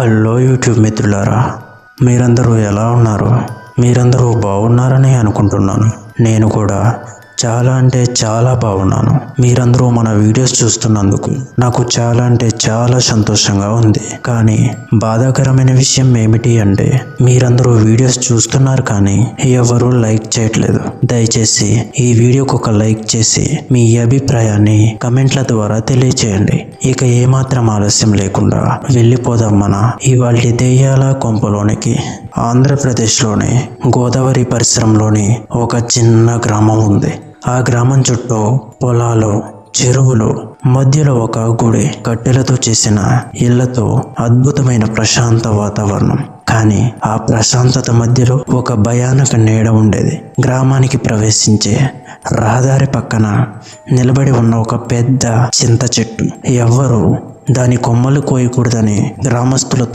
Hello YouTube మిత్రులారా, మీరందరూ ఎలా ఉన్నారు? మీరందరూ బాగున్నారని అనుకుంటున్నాను. నేను కూడా చాలా అంటే చాలా బాగున్నాను. మీరందరూ మన వీడియోస్ చూస్తున్నందుకు నాకు చాలా అంటే చాలా సంతోషంగా ఉంది. కానీ బాధాకరమైన విషయం ఏమిటి అంటే మీరందరూ వీడియోస్ చూస్తున్నారు కానీ ఎవరు లైక్ చేయట్లేదు. దయచేసి ఈ వీడియోకి ఒక లైక్ చేసి మీ అభిప్రాయాన్ని కమెంట్ల ద్వారా తెలియచేయండి. ఇక ఏమాత్రం ఆలస్యం లేకుండా వెళ్ళిపోదాం మన ఇవాళ దెయ్యాల కొంపలోనికి. ఆంధ్రప్రదేశ్లోని గోదావరి పరిసరంలోని ఒక చిన్న గ్రామం ఉంది. ఆ గ్రామం చుట్టూ పొలాలు, చెరువులు, మధ్యలో ఒక గుడి, కట్టెలతో చేసిన ఇళ్లతో అద్భుతమైన ప్రశాంత వాతావరణం. కానీ ఆ ప్రశాంతత మధ్యలో ఒక భయానక నీడ ఉండేది. గ్రామానికి ప్రవేశించే రహదారి పక్కన నిలబడి ఉన్న ఒక పెద్ద చింత చెట్టు. ఎవ్వరూ దాని కొమ్మలు కోయకూడదని గ్రామస్తులు